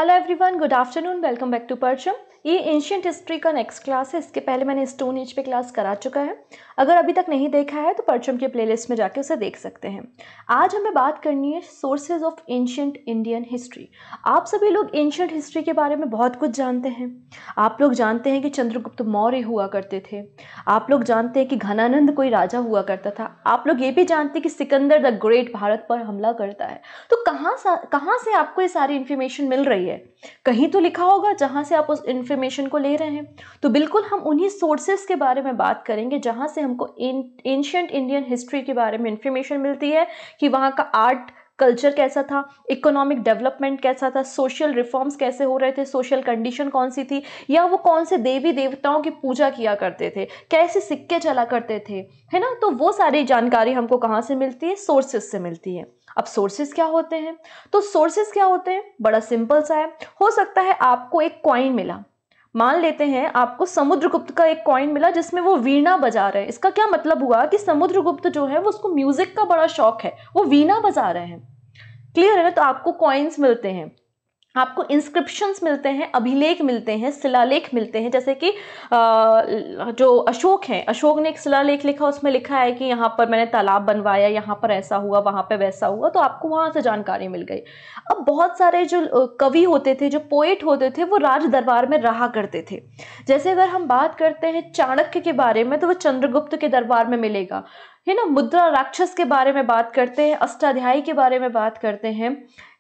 Hello everyone, good afternoon, welcome back to Parcham. ये ancient history का next class है। इसके पहले मैंने स्टोन एज पे क्लास करा चुका है। अगर अभी तक नहीं देखा है तो परचम के प्लेलिस्ट में जाके उसे देख सकते हैं। आज हमें बात करनी है sources of ancient Indian history. आप सभी लोग एंशियंट हिस्ट्री के बारे में बहुत कुछ जानते हैं। आप लोग जानते हैं कि चंद्रगुप्त मौर्य हुआ करते थे। आप लोग जानते हैं कि घनानंद कोई राजा हुआ करता था। आप लोग ये भी जानते हैं कि सिकंदर द ग्रेट भारत पर हमला करता है। तो कहाँ से आपको ये सारी इन्फॉर्मेशन मिल रही है? कहीं तो लिखा होगा जहां से आप उस इन्फॉर्मेशन को ले रहे हैं। तो बिल्कुल हम उन्हीं सोर्सेस के बारे में बात करेंगे जहां से हमको एंशियंट इंडियन हिस्ट्री के बारे में इंफॉर्मेशन मिलती है कि वहां का आर्ट कल्चर कैसा था, इकोनॉमिक डेवलपमेंट कैसा था, सोशल रिफॉर्म्स कैसे हो रहे थे, सोशल कंडीशन कौन सी थी, या वो कौन से देवी देवताओं की पूजा किया करते थे, कैसे सिक्के चला करते थे, है ना। तो वो सारी जानकारी हमको कहाँ से मिलती है? सोर्सेस से मिलती है। अब सोर्सेस क्या होते हैं? तो सोर्सेस क्या होते हैं? बड़ा सिंपल सा है। हो सकता है आपको एक कॉइन मिला, मान लेते हैं आपको समुद्रगुप्त का एक कॉइन मिला जिसमें वो वीणा बजा रहे हैं। इसका क्या मतलब हुआ कि समुद्रगुप्त जो है वो उसको म्यूजिक का बड़ा शौक है, वो वीणा बजा रहे हैं। क्लियर है ना। तो आपको कॉइन्स मिलते हैं, आपको इंस्क्रिप्शंस मिलते हैं, अभिलेख मिलते हैं, शिलालेख मिलते हैं। जैसे कि जो अशोक हैं, अशोक ने एक शिलालेख लिखा, उसमें लिखा है कि यहाँ पर मैंने तालाब बनवाया, यहाँ पर ऐसा हुआ, वहाँ पे वैसा हुआ। तो आपको वहाँ से जानकारी मिल गई। अब बहुत सारे जो कवि होते थे, जो पोएट होते थे, वो राज दरबार में रहा करते थे। जैसे अगर हम बात करते हैं चाणक्य के बारे में तो वो चंद्रगुप्त के दरबार में मिलेगा, है ना। मुद्रा राक्षस के बारे में बात करते हैं, अष्टाध्यायी के बारे में बात करते हैं,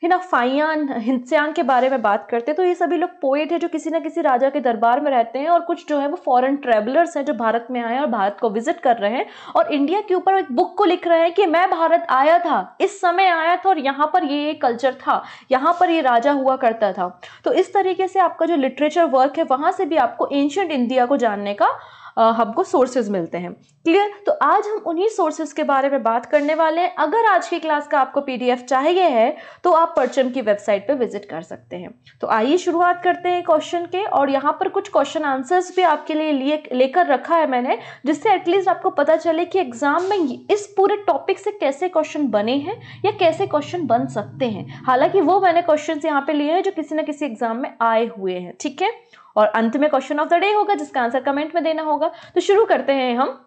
है ना। फाइयान हिंस्यांग के बारे में बात करते हैं। तो ये सभी लोग पोएट है जो किसी ना किसी राजा के दरबार में रहते हैं। और कुछ जो है वो फॉरेन ट्रेवलर्स हैं जो भारत में आए और भारत को विजिट कर रहे हैं और इंडिया के ऊपर एक बुक को लिख रहे हैं कि मैं भारत आया था, इस समय आया था और यहाँ पर ये कल्चर था, यहाँ पर ये राजा हुआ करता था। तो इस तरीके से आपका जो लिटरेचर वर्क है वहां से भी आपको एंशियंट इंडिया को जानने का हमको सोर्सेज मिलते हैं। क्लियर। तो आज हम उन्हीं सोर्सेज के बारे में बात करने वाले हैं। अगर आज की क्लास का आपको पीडीएफ चाहिए है तो आप परचम की वेबसाइट पे विजिट कर सकते हैं। तो आइए शुरुआत करते हैं क्वेश्चन के। और यहाँ पर कुछ क्वेश्चन आंसर्स भी आपके लिए लेकर रखा है मैंने, जिससे एटलीस्ट आपको पता चले कि एग्जाम में इस पूरे टॉपिक से कैसे क्वेश्चन बने हैं या कैसे क्वेश्चन बन सकते हैं। हालांकि वो मैंने क्वेश्चन यहाँ पे लिए हैं जो किसी ना किसी एग्जाम में आए हुए हैं, ठीक है। और अंत में क्वेश्चन ऑफ द डे होगा जिसका आंसर कमेंट में देना होगा। तो शुरू करते हैं हम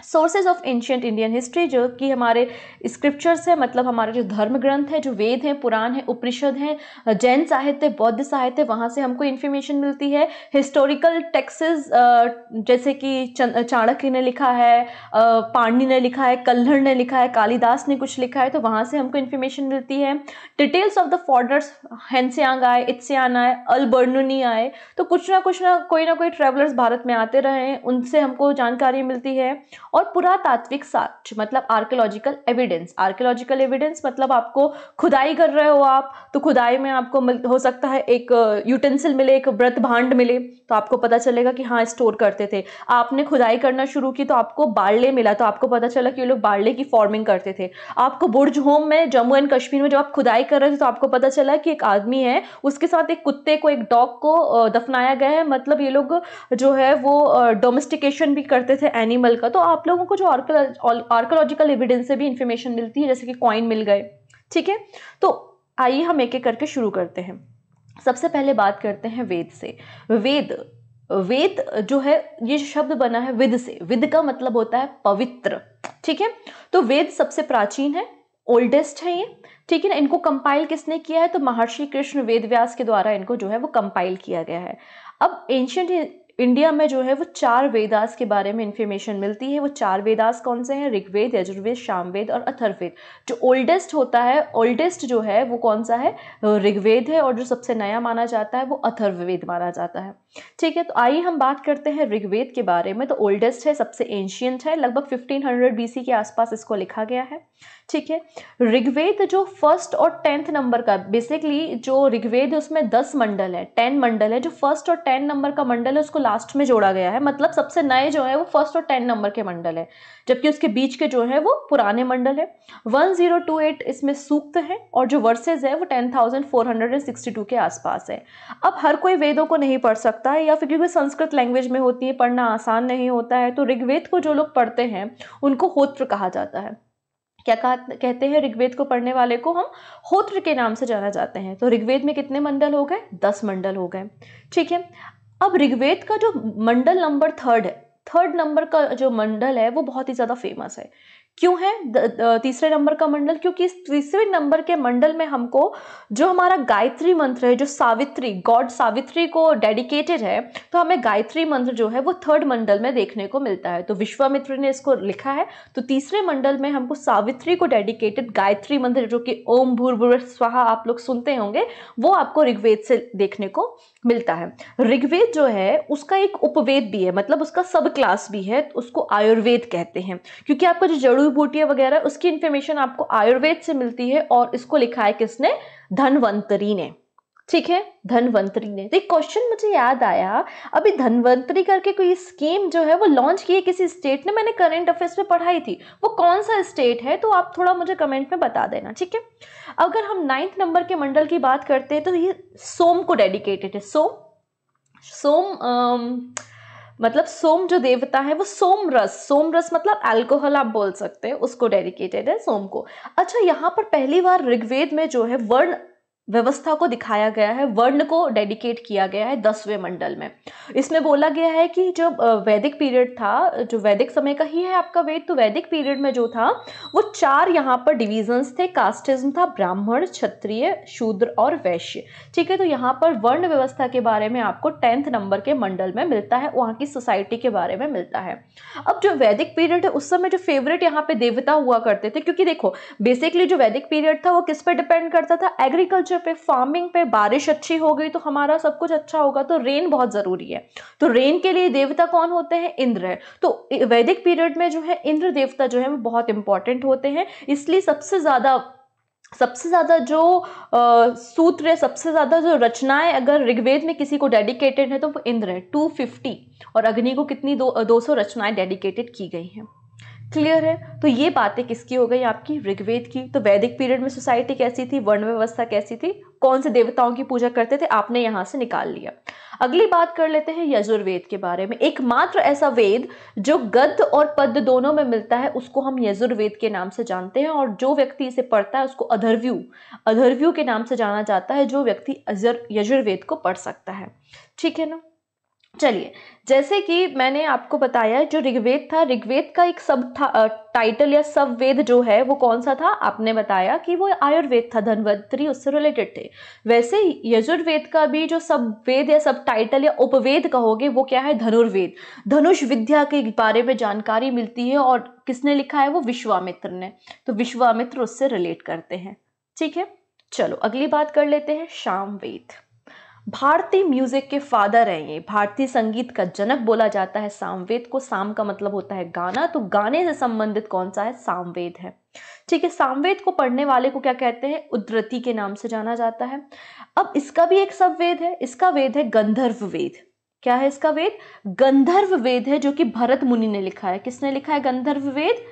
sources of ancient Indian history, जो कि हमारे स्क्रिप्चर्स है, मतलब हमारे जो धर्म ग्रंथ है, जो वेद हैं, पुराण है, उपनिषद हैं, जैन साहित्य, बौद्ध साहित्य, वहाँ से हमको इन्फॉर्मेशन मिलती है। हिस्टोरिकल टेक्सेस जैसे कि चाणक्य ने लिखा है, पाणिनि ने लिखा है, कल्हड़ ने लिखा है, कालिदास ने कुछ लिखा है, तो वहाँ से हमको इन्फॉर्मेशन मिलती है। डिटेल्स ऑफ द फॉरनर्स, हेनसियांग आए, इत्स्यान आए, अल-बर्नुनी आए, तो कुछ ना कोई ट्रेवलर्स भारत में आते रहे हैं, उनसे हमको जानकारी मिलती है। और पुरातात्विक साक्ष्य मतलब आर्कियोलॉजिकल एविडेंस। आर्कियोलॉजिकल एविडेंस मतलब आपको खुदाई कर रहे हो आप, तो खुदाई में आपको हो सकता है एक यूटेंसिल मिले, एक व्रत भांड मिले, तो आपको पता चलेगा कि हाँ स्टोर करते थे। आपने खुदाई करना शुरू की तो आपको बारले मिला, तो आपको पता चला कि ये लोग बारले की फार्मिंग करते थे। आपको बुर्ज होम में जम्मू एंड कश्मीर में जब आप खुदाई कर रहे थे तो आपको पता चला कि एक आदमी है, उसके साथ एक कुत्ते को, एक डॉग को दफनाया गया है। मतलब ये लोग जो है वो डोमेस्टिकेशन भी करते थे एनिमल का। तो आप लोगों को जो आर्कियोलॉजिकल एविडेंस से भी इंफॉर्मेशन मिलती है, जैसे कि कॉइन मिल गए, ठीक है। तो आइए हम एक एक करके शुरू करते हैं। सबसे पहले बात करते हैं वेद से। वेद जो है, ये शब्द बना है विद से। विद का मतलब होता है पवित्र, ठीक है। तो वेद सबसे प्राचीन है, ओल्डेस्ट है ये, ठीक है ना। इनको कंपाइल किसने किया है? तो महर्षि कृष्ण वेदव्यास के द्वारा इनको जो है वो कंपाइल किया गया है। अब एंशियंट इंडिया में जो है वो 4 वेदास के बारे में इंफॉर्मेशन मिलती है। वो 4 वेदास कौन से हैं? ऋग्वेद, यजुर्वेद, सामवेद और अथर्ववेद। जो ओल्डेस्ट होता है, ओल्डेस्ट जो है वो कौन सा है? ऋग्वेद है। और जो सबसे नया माना जाता है वो अथर्ववेद माना जाता है, ठीक है। तो आइए हम बात करते हैं ऋग्वेद के बारे में। तो ओल्डेस्ट है, सबसे एंशियंट है, लगभग 1500 BC के आसपास इसको लिखा गया है, ठीक है। ऋग्वेद जो 1st और 10th नंबर का, बेसिकली जो ऋग्वेद है उसमें 10 मंडल है, 10 मंडल है। जो 1st और 10 नंबर का मंडल है उसको लास्ट में जोड़ा गया है। मतलब सबसे नए जो है वो 1st और 10 नंबर के मंडल है, जबकि उसके बीच के जो है वो पुराने मंडल है। 1028 इसमें सूक्त है और जो वर्सेज है वो 10,462 के आसपास है। अब हर कोई वेदों को नहीं पढ़ सकता है, या फिर क्योंकि संस्कृत लैंग्वेज में होती है, पढ़ना आसान नहीं होता है, तो ऋग्वेद को जो लोग पढ़ते हैं उनको होत्र कहा जाता है। क्या कहते हैं ऋग्वेद को पढ़ने वाले को हम होत्र के नाम से जाना जाते हैं। तो ऋग्वेद में कितने मंडल हो गए? 10 मंडल हो गए। ठीक है, अब ऋग्वेद का जो मंडल नंबर 3 है, 3rd नंबर का जो मंडल है वो बहुत ही ज्यादा फेमस है। क्यों है तीसरे नंबर का मंडल? क्योंकि इस तीसरे नंबर के मंडल में हमको जो हमारा गायत्री मंत्र है, जो सावित्री, गॉड सावित्री को डेडिकेटेड है, तो हमें गायत्री मंत्र जो है वो 3rd मंडल में देखने को मिलता है। तो विश्वामित्र ने इसको लिखा है, तो तीसरे मंडल में हमको सावित्री को डेडिकेटेड गायत्री मंत्र जो कि ओम भूर्भुवः स्वाहा आप लोग सुनते होंगे, वो आपको ऋग्वेद से देखने को मिलता है। ऋग्वेद जो है उसका एक उपवेद भी है, मतलब उसका सब क्लास भी है, उसको आयुर्वेद कहते हैं, क्योंकि आपको जो जड़ी बूटियां वगैरह उसकी इंफॉर्मेशन आपको आयुर्वेद से मिलती है, और इसको लिखा है किसने? धन्वंतरी ने। ठीक है, धन्वंतरी ने। तो एक क्वेश्चन मुझे याद आया, अभी धन्वंतरी करके कोई स्कीम जो है वो लॉन्च की है किसी स्टेट ने, मैंने करंट अफेयर्स में पढ़ाई थी, वो कौन सा स्टेट है? तो आप थोड़ा मुझे कमेंट में बता देना। ठीक है, अगर हम 9th नंबर के मंडल की बात करते हैं तो ये सोम को डेडिकेटेड है। सोम मतलब सोम जो देवता है वो सोम रस मतलब अल्कोहल आप बोल सकते हैं, उसको डेडिकेटेड है सोम को। अच्छा, यहाँ पर पहली बार ऋग्वेद में जो है वर्ण व्यवस्था को दिखाया गया है, वर्ण को डेडिकेट किया गया है 10वें मंडल में। इसमें बोला गया है कि जब वैदिक पीरियड था, जो वैदिक समय का ही है आपका वेद, तो वैदिक पीरियड में जो था वो 4 यहाँ पर डिविजन्स थे, कास्टिज्म था, ब्राह्मण, क्षत्रिय, शूद्र और वैश्य। ठीक है, तो यहाँ पर वर्ण व्यवस्था के बारे में आपको 10th नंबर के मंडल में मिलता है, वहाँ की सोसाइटी के बारे में मिलता है। अब जो वैदिक पीरियड है उस समय जो फेवरेट यहाँ पे देवता हुआ करते थे, क्योंकि देखो बेसिकली जो वैदिक पीरियड था वो किस पे डिपेंड करता था? एग्रीकल्चर पे, फार्मिंग पे। बारिश अच्छी हो गई तो हमारा सब कुछ अच्छा होगा, तो रेन बहुत जरूरी है। तो रेन के लिए देवता कौन होते हैं? इंद्र है। तो वैदिक पीरियड में जो है इंद्र देवता जो है वो बहुत इंपॉर्टेंट होते हैं, इसलिए सबसे ज्यादा जो सूत्र है, सबसे ज्यादा जो रचनाएं अगर ऋग्वेद में किसी को डेडिकेटेड है तो वो इंद्र है। 250, और अग्नि को कितनी 200 रचनाएं डेडिकेटेड की गई हैं। क्लियर है? तो ये बातें किसकी हो गई? आपकी ऋग्वेद की। तो वैदिक पीरियड में सोसाइटी कैसी थी, वर्ण व्यवस्था कैसी थी, कौन से देवताओं की पूजा करते थे, आपने यहां से निकाल लिया। अगली बात कर लेते हैं यजुर्वेद के बारे में। एकमात्र ऐसा वेद जो गद्य और पद्य दोनों में मिलता है उसको हम यजुर्वेद के नाम से जानते हैं, और जो व्यक्ति इसे पढ़ता है उसको अधर्व्यू के नाम से जाना जाता है, जो व्यक्ति यजुर्वेद को पढ़ सकता है। ठीक है ना? चलिए, जैसे कि मैंने आपको बताया जो ऋग्वेद था, ऋग्वेद का एक सब टाइटल या सब वेद जो है वो कौन सा था? आपने बताया कि वो आयुर्वेद था, धन्वंतरी उससे रिलेटेड थे। वैसे यजुर्वेद का भी जो सब वेद या सब टाइटल या उपवेद कहोगे वो क्या है? धनुर्वेद। धनुष विद्या के बारे में जानकारी मिलती है, और किसने लिखा है? वो विश्वामित्र ने। तो विश्वामित्र उससे रिलेट करते हैं। ठीक है, चलो अगली बात कर लेते हैं सामवेद। भारतीय म्यूजिक के फादर हैं ये, भारतीय संगीत का जनक बोला जाता है सामवेद को। साम का मतलब होता है गाना, तो गाने से संबंधित कौन सा है? सामवेद है। ठीक है, सामवेद को पढ़ने वाले को क्या कहते हैं? उद्धृति के नाम से जाना जाता है। अब इसका भी एक सब वेद है, इसका वेद है गंधर्व वेद। क्या है इसका वेद? गंधर्व वेद है, जो कि भरत मुनि ने लिखा है। किसने लिखा है गंधर्व वेद?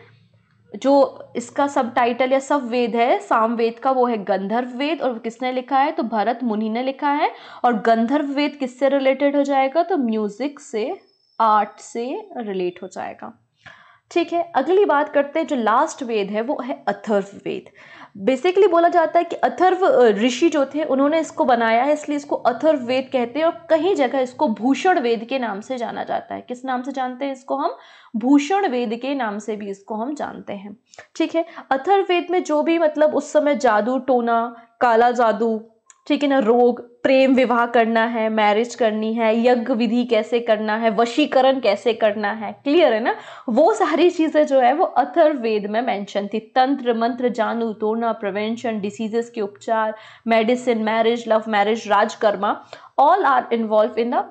जो इसका सब टाइटल या सब वेद है सामवेद का वो है गंधर्व वेद, और किसने लिखा है? तो भरत मुनि ने लिखा है। और गंधर्व वेद किससे रिलेटेड हो जाएगा? तो म्यूजिक से, आर्ट से रिलेट हो जाएगा। ठीक है, अगली बात करते हैं, जो लास्ट वेद है वो है अथर्व वेद। बेसिकली बोला जाता है कि अथर्व ऋषि जो थे उन्होंने इसको बनाया है, इसलिए इसको अथर्व वेद कहते हैं, और कहीं जगह इसको भूषण वेद के नाम से जाना जाता है। किस नाम से जानते हैं इसको हम? भूषण वेद के नाम से भी इसको हम जानते हैं। ठीक है, अथर्व वेद में जो भी मतलब उस समय जादू टोना, काला जादू, ठीक है ना, रोग, प्रेम विवाह करना है, मैरिज करनी है, यज्ञ विधि कैसे करना है, वशीकरण कैसे करना है, क्लियर है ना, वो सारी चीजें जो है वो अथर्व वेद में मेंशन थी। तंत्र मंत्र, जानू टोना, प्रिवेंशन, डिसीजेस के उपचार, मेडिसिन, मैरिज, लव मैरिज, राजकर्मा, all are involve in the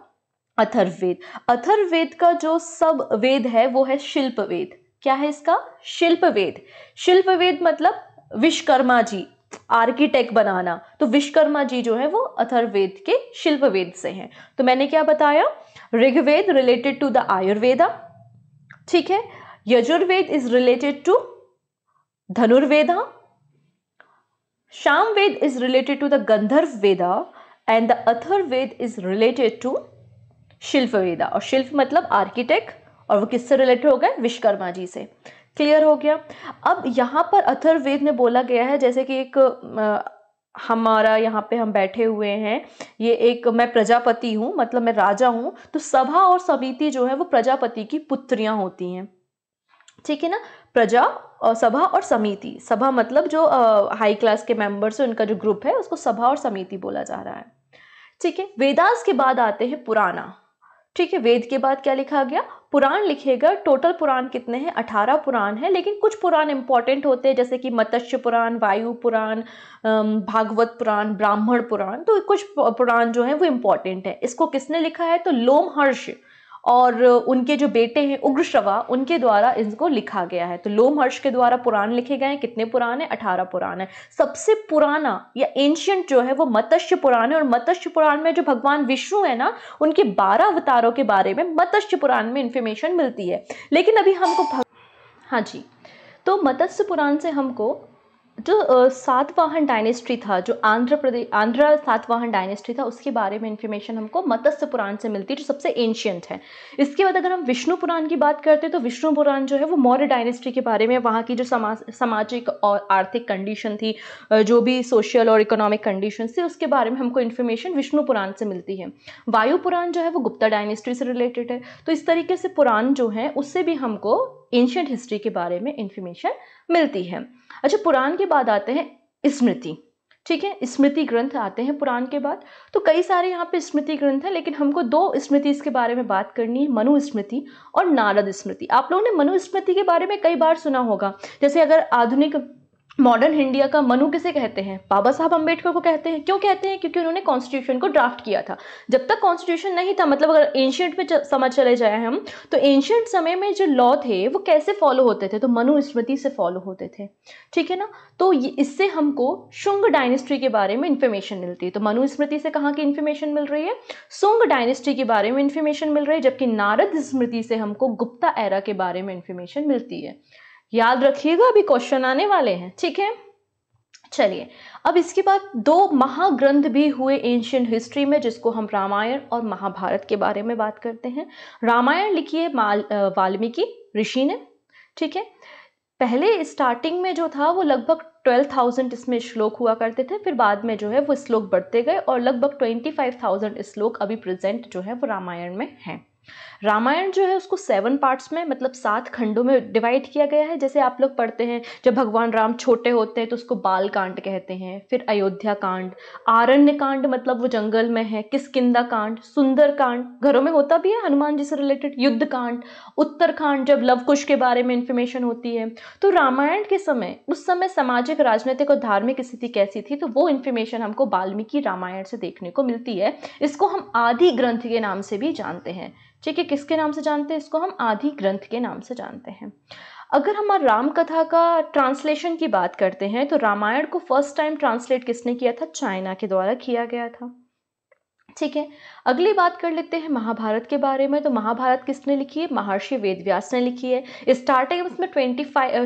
Atharvaveda. Atharvaveda का जो सब वेद है वो है शिल्प वेद। क्या है इसका? शिल्प वेद। शिल्प वेद मतलब विश्वकर्मा जी, आर्किटेक्ट बनाना, तो विश्वकर्मा जी जो है वो अथर्ववेद के शिल्प वेद से हैं। तो मैंने क्या बताया? Rigveda related to the Ayurveda, ठीक है, Yajurveda is related to Dhanurveda, Samaveda is related to the Gandharva Veda, and the Atharvaveda is related to Shilpa Veda. और शिल्प मतलब आर्किटेक्ट, और वो किससे रिलेटेड हो गए? विश्वकर्मा जी से। क्लियर हो गया। अब यहाँ पर अथर्ववेद में बोला गया है, जैसे कि एक हमारा यहाँ पे हम बैठे हुए हैं, ये एक मैं प्रजापति हूँ, मतलब मैं राजा हूँ, तो सभा और समिति जो है वो प्रजापति की पुत्रियां होती हैं, ठीक है ना। प्रजा और सभा और समिति, सभा मतलब जो हाई क्लास के मेंबर्स है उनका जो ग्रुप है उसको सभा और समिति बोला जा रहा है, ठीक है। वेदास के बाद आते हैं पुराना, ठीक है। वेद के बाद क्या लिखा गया, पुराण लिखेगा। टोटल पुराण कितने हैं, 18 पुराण है, लेकिन कुछ पुराण इंपॉर्टेंट होते हैं, जैसे कि मत्स्य पुराण, वायु पुराण, भागवत पुराण, ब्राह्मण पुराण, तो कुछ पुराण जो है वो इंपॉर्टेंट है। इसको किसने लिखा है, तो लोमहर्ष और उनके जो बेटे हैं उग्रश्रवा, उनके द्वारा इसको लिखा गया है। तो लोमहर्ष के द्वारा पुराण लिखे गए हैं। कितने पुराण है, 18 पुराण है। सबसे पुराना या एंशियंट जो है वो मत्स्य पुराण है, और मत्स्य पुराण में जो भगवान विष्णु है ना, उनके 12 अवतारों के बारे में मत्स्य पुराण में इंफॉर्मेशन मिलती है। लेकिन अभी हमको हाँ जी, तो मत्स्य पुराण से हमको जो सातवाहन डायनेस्टी था, जो आंध्र सातवाहन डायनेस्टी था, उसके बारे में इंफॉर्मेशन हमको मत्स्य पुराण से मिलती है, जो सबसे एंशियंट है। इसके बाद अगर हम विष्णु पुराण की बात करते हैं तो विष्णु पुराण जो है वो मौर्य डायनेस्टी के बारे में, वहाँ की जो सामाजिक और आर्थिक कंडीशन थी, जो भी सोशल और इकोनॉमिक कंडीशन थी, उसके बारे में हमको इन्फॉर्मेशन विष्णु पुराण से मिलती है। वायु पुराण जो है वो गुप्ता डायनेस्टी से रिलेटेड है। तो इस तरीके से पुराण जो है उससे भी हमको एंशियंट हिस्ट्री के बारे में इंफॉर्मेशन मिलती है। अच्छा, पुराण के बाद आते हैं स्मृति, ठीक है। स्मृति ग्रंथ आते हैं पुराण के बाद। तो कई सारे यहाँ पे स्मृति ग्रंथ हैं, लेकिन हमको 2 स्मृति इसके बारे में बात करनी है, मनु स्मृति और नारद स्मृति। आप लोगों ने मनु स्मृति के बारे में कई बार सुना होगा। जैसे अगर आधुनिक मॉडर्न इंडिया का मनु किसे कहते हैं, बाबा साहब अम्बेडकर को कहते हैं। क्यों कहते हैं, क्योंकि उन्होंने कॉन्स्टिट्यूशन को ड्राफ्ट किया था। जब तक कॉन्स्टिट्यूशन नहीं था, मतलब अगर एंशियंट में समझ चले जाए हम, तो एंशियंट समय में जो लॉ थे वो कैसे फॉलो होते थे, तो मनु स्मृति से फॉलो होते थे, ठीक है ना। तो इससे हमको शुंग डायनेस्टी के बारे में इंफॉर्मेशन मिलती है। तो मनु स्मृति से कहाँ की इंफॉर्मेशन मिल रही है, शुंग डायनेस्टी के बारे में इंफॉर्मेशन मिल रही है, जबकि नारद स्मृति से हमको गुप्ता एरा के बारे में इंफॉर्मेशन मिलती है। याद रखिएगा, अभी क्वेश्चन आने वाले हैं, ठीक है। चलिए, अब इसके बाद 2 महाग्रंथ भी हुए एंशियंट हिस्ट्री में, जिसको हम रामायण और महाभारत के बारे में बात करते हैं। रामायण लिखी है वाल्मीकि ऋषि ने, ठीक है। पहले स्टार्टिंग में जो था वो लगभग 12,000 इसमें श्लोक हुआ करते थे, फिर बाद में जो है वो श्लोक बढ़ते गए, और लगभग 25,000 श्लोक अभी प्रेजेंट जो है वो रामायण में हैं। रामायण जो है उसको 7 पार्ट्स में, मतलब 7 खंडों में डिवाइड किया गया है। जैसे आप लोग पढ़ते हैं, जब भगवान राम छोटे होते हैं तो उसको बाल कांड कहते हैं, फिर अयोध्या कांड, आरण्य कांड मतलब वो जंगल में है, किष्किंधा कांड, सुंदर कांड घरों में होता भी है हनुमान जी से रिलेटेड, युद्ध कांड, उत्तरकांड जब लव कुश के बारे में इंफॉर्मेशन होती है। तो रामायण के समय, उस समय सामाजिक, राजनीतिक और धार्मिक स्थिति कैसी थी, तो वो इंफॉर्मेशन हमको वाल्मीकि रामायण से देखने को मिलती है। इसको हम आदि ग्रंथ के नाम से भी जानते हैं, ठीक है। किसके नाम से जानते हैं इसको, हम आदि ग्रंथ के नाम से जानते हैं। अगर हम राम कथा का ट्रांसलेशन की बात करते हैं, तो रामायण को फर्स्ट टाइम ट्रांसलेट किसने किया था, चाइना के द्वारा किया गया था, ठीक है। अगली बात कर लेते हैं महाभारत के बारे में। तो महाभारत किसने लिखी है, महर्षि वेदव्यास ने लिखी है। स्टार्टिंग में इसमें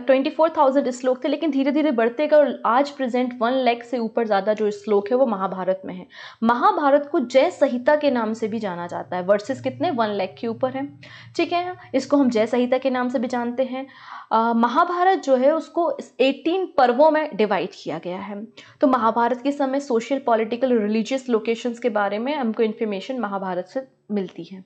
24,000 श्लोक थे, लेकिन धीरे धीरे बढ़ते गए, और आज प्रेजेंट 1 लाख से ऊपर ज़्यादा जो श्लोक है वो महाभारत में है। महाभारत को जय संहिता के नाम से भी जाना जाता है। वर्सेस कितने, 1 लाख के ऊपर है, ठीक है। इसको हम जय संहिता के नाम से भी जानते हैं। महाभारत जो है उसको 18 पर्वों में डिवाइड किया गया है। तो महाभारत के समय सोशल, पॉलिटिकल, रिलीजियस लोकेशंस के बारे में हमको इन्फॉर्मेशन महाभारत से मिलती है।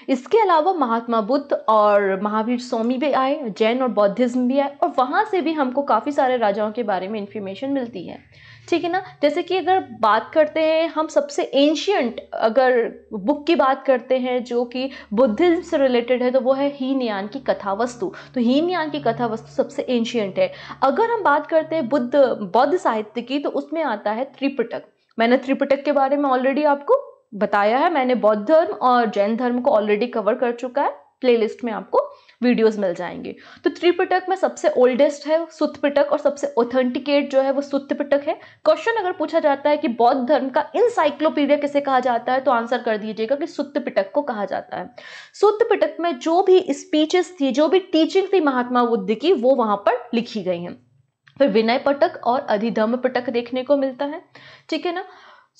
इसके अलावा महात्मा बुद्ध और महावीर स्वामी भी आए, जैन और बौद्धिज्म भी आए, और वहाँ से भी हमको काफ़ी सारे राजाओं के बारे में इंफॉर्मेशन मिलती है, ठीक है ना। जैसे कि अगर बात करते हैं हम सबसे एंशियंट अगर बुक की बात करते हैं जो कि बुद्धिज्म से रिलेटेड है, तो वो है हीनयान की कथावस्तु। तो हीनयान की कथावस्तु सबसे एंशियंट है। अगर हम बात करते हैं बौद्ध साहित्य की, तो उसमें आता है त्रिपिटक। मैंने त्रिपिटक के बारे में ऑलरेडी आपको बताया है, मैंने बौद्ध धर्म और जैन धर्म को ऑलरेडी कवर कर चुका है, प्लेलिस्ट में आपको वीडियोस मिल जाएंगे। तो त्रिपिटक में सबसे ओल्डेस्ट है सुत्त पिटक, और सबसे ऑथेंटिकेट जो है वो सुत्त पिटक है। क्वेश्चन अगर पूछा जाता है कि बौद्ध धर्म का इंसाइक्लोपीडिया किसे कहा जाता है, तो आंसर कर दीजिएगा कि सुत्त पिटक को कहा जाता है। सुत्त पिटक में जो भी स्पीचेस थी, जो भी टीचिंग थी महात्मा बुद्ध की, वो वहां पर लिखी गई हैं। फिर विनय पिटक और अधिधम्म पिटक देखने को मिलता है, ठीक है ना।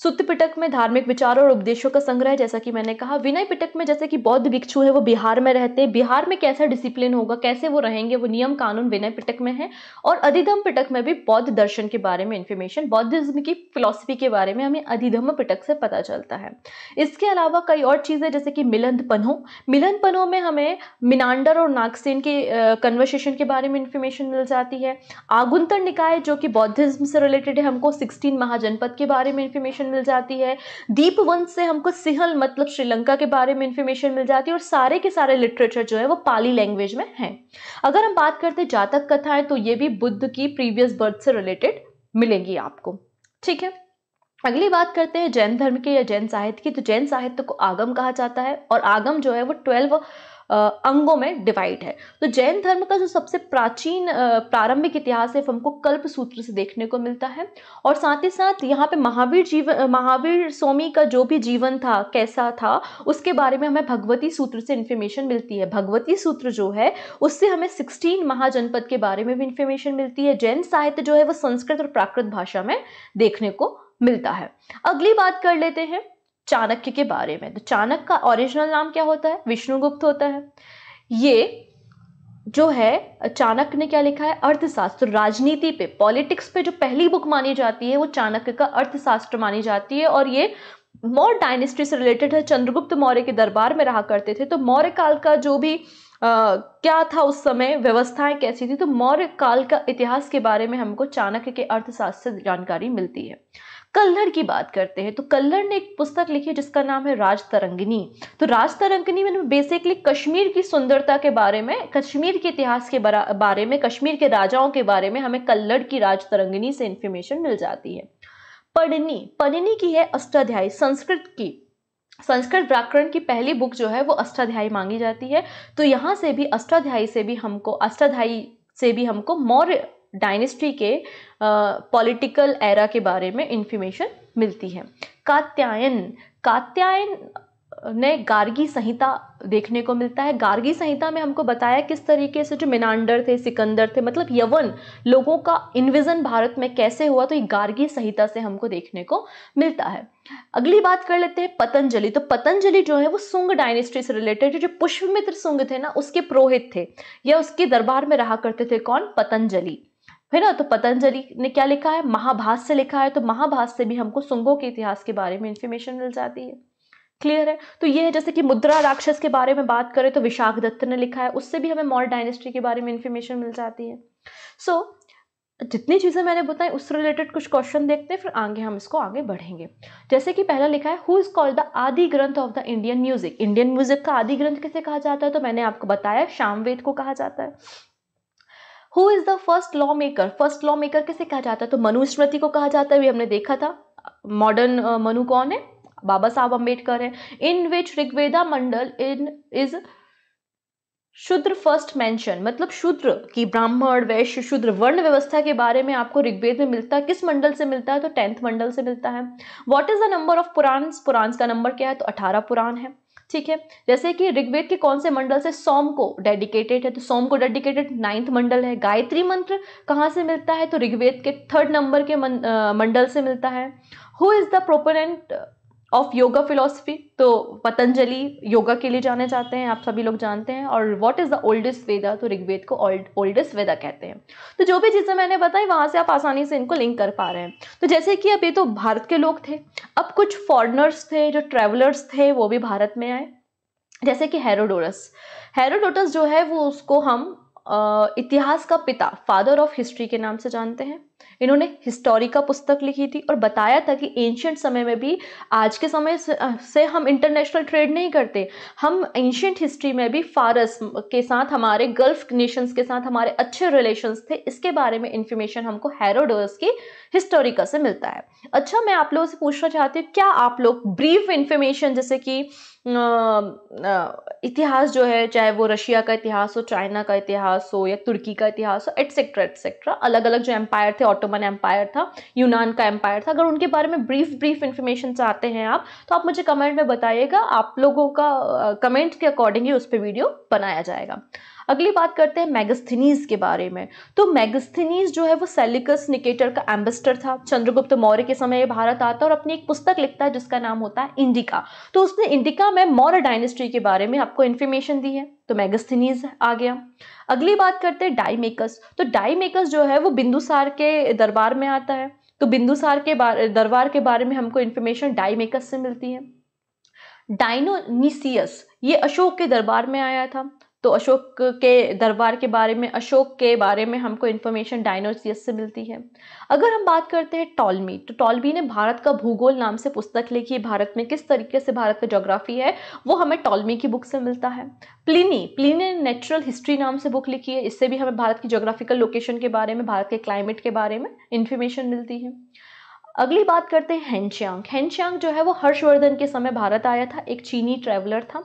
सुत्त पिटक में धार्मिक विचारों और उपदेशों का संग्रह, जैसा कि मैंने कहा। विनय पिटक में जैसे कि बौद्ध भिक्षु है वो बिहार में रहते हैं, बिहार में कैसा डिसिप्लिन होगा, कैसे वो रहेंगे, वो नियम कानून विनय पिटक में है। और अधिधम्म पिटक में भी बौद्ध दर्शन के बारे में इंफॉर्मेशन, बौद्धिज्म की फिलॉसफी के बारे में हमें अधिधम्म पिटक से पता चलता है। इसके अलावा कई और चीजें जैसे कि मिलंदपनो, मिलंदपनो में हमें मिनांडर और नागसेन के कन्वर्सेशन के बारे में इंफॉर्मेशन मिल जाती है। आगुंतर निकाय जो कि बौद्धिज्म से रिलेटेड है, हमको 16 महाजनपद के बारे में इंफॉर्मेशन मिल जाती है। दीपवंश से हमको सिंहल मतलब श्रीलंका के बारे में इंफॉर्मेशन मिल जाती है। और सारे के सारे लिटरेचर जो है वो पाली लैंग्वेज में है। अगर हम बात करते हैं जातक कथाएं, तो ये भी बुद्ध की प्रीवियस बर्थ से रिलेटेड मिलेंगी आपको, ठीक है। अगली बात करते हैं जैन धर्म के या जैन साहित्य की। तो जैन साहित्य को आगम कहा जाता है और आगम जो है वो 12 अंगों में डिवाइड है। तो जैन धर्म का जो सबसे प्राचीन प्रारंभिक इतिहास है हमको कल्प सूत्र से देखने को मिलता है। और साथ ही साथ यहाँ पे महावीर स्वामी का जो भी जीवन था, कैसा था, उसके बारे में हमें भगवती सूत्र से इंफॉर्मेशन मिलती है। भगवती सूत्र जो है उससे हमें 16 महाजनपद के बारे में भी इंफॉर्मेशन मिलती है। जैन साहित्य जो है वो संस्कृत और प्राकृत भाषा में देखने को मिलता है। अगली बात कर लेते हैं चाणक्य के बारे में। तो चाणक्य का ओरिजिनल नाम क्या होता है? विष्णुगुप्त होता है। ये जो है चाणक्य ने क्या लिखा है? अर्थशास्त्र, राजनीति पे, पॉलिटिक्स पे जो पहली बुक मानी जाती है वो चाणक्य का अर्थशास्त्र मानी जाती है। और ये मौर्य डायनेस्टी से रिलेटेड है। चंद्रगुप्त मौर्य के दरबार में रहा करते थे। तो मौर्य काल का जो भी क्या था उस समय, व्यवस्थाएं कैसी थी, तो मौर्य काल का इतिहास के बारे में हमको चाणक्य के अर्थशास्त्र से जानकारी मिलती है। कल्हड़ की बात करते हैं। तो कल्हड़ ने एक पुस्तक लिखी है जिसका नाम है राजतरंगिनी। तो राजतरंगिनी में बेसिकली कश्मीर की सुंदरता के बारे में, कश्मीर के इतिहास के बारे में, कश्मीर के राजाओं के बारे में हमें कल्हड़ की राजतरंगिनी से इंफॉर्मेशन मिल जाती है। पणिनि की है अष्टाध्यायी, संस्कृत व्याकरण की पहली बुक जो है वो अष्टाध्यायी मांगी जाती है। तो यहाँ से भी अष्टाध्यायी से भी हमको मौर्य डायनेस्टी के पॉलिटिकल एरा के बारे में इंफॉर्मेशन मिलती है। कात्यायन ने गार्गी संहिता देखने को मिलता है। गार्गी संहिता में हमको बताया किस तरीके से जो मिनांडर थे, सिकंदर थे, मतलब यवन लोगों का इन्विजन भारत में कैसे हुआ, तो ये गार्गी संहिता से हमको देखने को मिलता है। अगली बात कर लेते हैं पतंजलि। तो पतंजलि जो है वो सुंग डायनेस्टी से रिलेटेड है। जो पुष्पमित्र सुंग थे ना, उसके पुरोहित थे या उसके दरबार में रहा करते थे। कौन? पतंजलि, है ना। तो पतंजलि ने क्या लिखा है? महाभाष्य लिखा है। तो महाभाष्य से भी हमको सुंगों के इतिहास के बारे में इंफॉर्मेशन मिल जाती है। क्लियर है? तो ये है, जैसे कि मुद्रा राक्षस के बारे में बात करें तो विशाख दत्त ने लिखा है, उससे भी हमें मौर्य डायनेस्टी के बारे में इंफॉर्मेशन मिल जाती है। सो जितनी चीजें मैंने बताई उससे रिलेटेड कुछ क्वेश्चन देखते हैं, फिर आगे हम इसको आगे बढ़ेंगे। जैसे कि पहला लिखा है, हु इज कॉल्ड द आदि ग्रंथ of the Indian music. Indian music का आदि ग्रंथ किसे कहा जाता है? तो मैंने आपको बताया सामवेद को कहा जाता है। Who is the first law maker, first law maker किसे कहा जाता है? तो मनुस्मृति को कहा जाता है, भी हमने देखा था। मॉडर्न मनु कौन है? बाबा साहब अम्बेडकर है। इन विच ऋग्वेदा मंडल इज शूद्र फर्स्ट मेंशन, मतलब शूद्र की ब्राह्मण वैश्य शूद्र वर्ण व्यवस्था के बारे में आपको ऋग्वेद में मिलता है। किस मंडल से मिलता है? तो 10th मंडल से मिलता है। What is the number of Puranas, Puranas का नंबर क्या है? तो 18 पुराण है, ठीक है। जैसे कि ऋग्वेद के कौन से मंडल से सोम को डेडिकेटेड है? तो सोम को डेडिकेटेड 9th मंडल है। गायत्री मंत्र कहाँ से मिलता है? तो ऋग्वेद के 3rd नंबर के मंडल से मिलता है। Who is the proponent of yoga philosophy? तो पतंजलि योगा के लिए जाने जाते हैं, आप सभी लोग जानते हैं। और व्हाट इज द ओल्डेस्ट वेदा? तो ऋग्वेद को ओल्डेस्ट वेदा कहते हैं। तो जो भी चीजें मैंने बताई वहां से आप आसानी से इनको लिंक कर पा रहे हैं। तो जैसे कि अब ये तो भारत के लोग थे, अब कुछ फॉरेनर्स थे, जो ट्रेवलर्स थे, वो भी भारत में आए। जैसे कि हेरोडोटस जो है वो उसको हम इतिहास का पिता, फादर ऑफ हिस्ट्री के नाम से जानते हैं। इन्होंने हिस्टोरिका पुस्तक लिखी थी और बताया था कि एंशिएंट समय में भी, आज के समय से हम इंटरनेशनल ट्रेड नहीं करते, हम एंशिएंट हिस्ट्री में भी फारस के साथ, हमारे गल्फ नेशंस के साथ हमारे अच्छे रिलेशंस थे। इसके बारे में इंफॉर्मेशन हमको हेरोडोटस की हिस्टोरिका से मिलता है। अच्छा, मैं आप लोगों से पूछना चाहती हूँ, क्या आप लोग ब्रीफ इंफॉर्मेशन, जैसे कि इतिहास जो है, चाहे वो रशिया का इतिहास हो, चाइना का इतिहास हो या तुर्की का इतिहास हो, एटसेट्रा एटसेट्रा, अलग अलग जो एम्पायर थे, ऑटोमन एम्पायर था, यूनान का एम्पायर था, अगर उनके बारे में ब्रीफ इंफॉर्मेशन चाहते हैं आप, तो आप मुझे कमेंट में बताइएगा। आप लोगों का कमेंट के अकॉर्डिंग ही उस पर वीडियो बनाया जाएगा। अगली बात करते हैं मेगास्थनीज के बारे में। तो मेगास्थनीज जो है वो सेल्यूकस निकेटर का एम्बेसडर था। चंद्रगुप्त मौर्य के समय ये भारत आता है और अपनी एक पुस्तक लिखता है जिसका नाम होता है इंडिका। तो उसने इंडिका में मौर्य डायनेस्टी के बारे में आपको इन्फॉर्मेशन दी है, तो मेगास्थनीज आ गया। अगली बात करते हैं डाईमेकस। तो डाईमेकस जो है वो बिंदुसार के दरबार में आता है, तो बिंदुसार के दरबार के बारे में हमको इन्फॉर्मेशन डाईमेकस से मिलती है। डायनोनिसियस ये अशोक के दरबार में आया था, तो अशोक के दरबार के बारे में, अशोक के बारे में हमको इन्फॉर्मेशन डायनोसियस से मिलती है। अगर हम बात करते हैं टॉलमी, तो टॉलमी ने भारत का भूगोल नाम से पुस्तक लिखी है। भारत में किस तरीके से भारत का ज्योग्राफी है वो हमें टॉलमी की बुक से मिलता है। प्लिनी ने नेचुरल हिस्ट्री नाम से बुक लिखी है, इससे भी हमें भारत की ज्योग्राफिकल लोकेशन के बारे में, भारत के क्लाइमेट के बारे में इंफॉर्मेशन मिलती है। अगली बात करते हैं हेनचांग। हेनचांग जो है वो हर्षवर्धन के समय भारत आया था, एक चीनी ट्रैवलर था,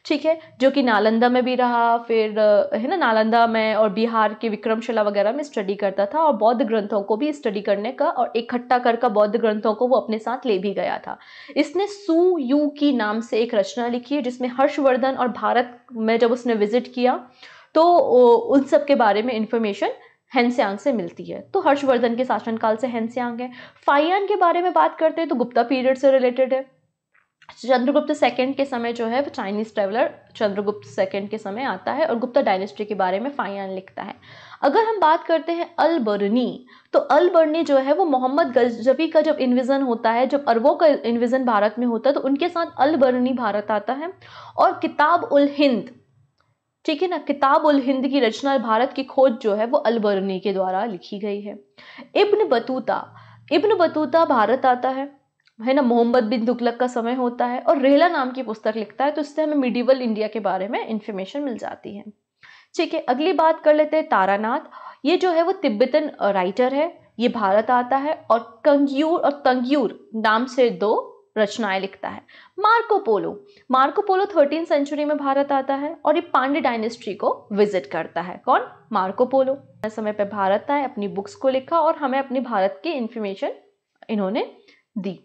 ठीक है, जो कि नालंदा में भी रहा, फिर है ना, नालंदा में और बिहार के विक्रमशिला वगैरह में स्टडी करता था और बौद्ध ग्रंथों को भी स्टडी करने का और इकट्ठा कर बौद्ध ग्रंथों को वो अपने साथ ले भी गया था। इसने सु यू की नाम से एक रचना लिखी है जिसमें हर्षवर्धन और भारत में जब उसने विजिट किया तो उन सब के बारे में इंफॉर्मेशन हेनचांग से मिलती है। तो हर्षवर्धन के शासनकाल से हेनचांग है। फाइयान के बारे में बात करते हैं तो गुप्ता पीरियड से रिलेटेड है। चंद्रगुप्त सेकंड के समय जो है वो चाइनीज ट्रेवलर चंद्रगुप्त सेकंड के समय आता है और गुप्ता डायनेस्टी के बारे में फाइयान लिखता है। अगर हम बात करते हैं अल-बर्नी, तो अल-बर्नी जो है वो मोहम्मद गजनवी का जब इन्विजन होता है, जब अरबों का इन्विजन भारत में होता है, तो उनके साथ अल-बर्नी भारत आता है और किताब उल हिंद, ठीक है ना, किताब उल हिंद की रचना, भारत की खोज जो है वो अल-बर्नी के द्वारा लिखी गई है। इब्न बतूता भारत आता है ना, मोहम्मद बिन तुगलक का समय होता है और रेहला नाम की पुस्तक लिखता है, तो इससे हमें मिडिवल इंडिया के बारे में इंफॉर्मेशन मिल जाती है, ठीक है। अगली बात कर लेते हैं तारानाथ। ये जो है वो तिब्बतन राइटर है, ये भारत आता है और कंग्यूर और तंग्यूर नाम से दो रचनाएं लिखता है। मार्को पोलो 13वीं सेंचुरी में भारत आता है और ये पांड्य डायनेस्टी को विजिट करता है। कौन? Marco Polo. समय पे भारत आए, अपनी बुक्स को लिखा और हमें अपनी भारत की इंफॉर्मेशन इन्होंने दी,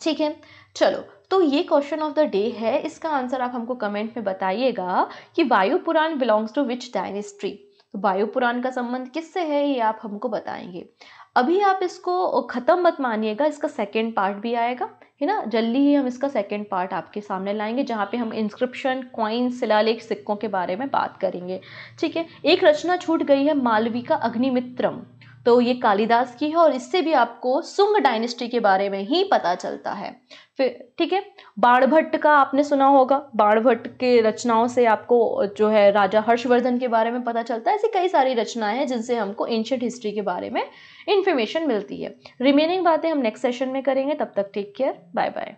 ठीक है। चलो, तो ये क्वेश्चन ऑफ द डे है, इसका आंसर आप हमको कमेंट में बताइएगा कि वायु पुराण बिलोंग्स टू विच डायनेस्टी। तो वायु पुराण का संबंध किससे है ये आप हमको बताएंगे। अभी आप इसको खत्म मत मानिएगा, इसका सेकेंड पार्ट भी आएगा, है ना, जल्दी ही हम इसका सेकेंड पार्ट आपके सामने लाएंगे जहाँ पे हम इंस्क्रिप्शन, कॉइन, शिलालेख, सिक्कों के बारे में बात करेंगे, ठीक है। एक रचना छूट गई है, मालविका अग्निमित्रम, तो ये कालिदास की है और इससे भी आपको सुंग डायनेस्टी के बारे में ही पता चलता है। फिर ठीक है, बाणभट्ट का आपने सुना होगा, बाणभट्ट के रचनाओं से आपको जो है राजा हर्षवर्धन के बारे में पता चलता है। ऐसी कई सारी रचनाएं हैं जिनसे हमको एंशिएंट हिस्ट्री के बारे में इंफॉर्मेशन मिलती है। रिमेनिंग बातें हम नेक्स्ट सेशन में करेंगे, तब तक टेक केयर, बाय बाय।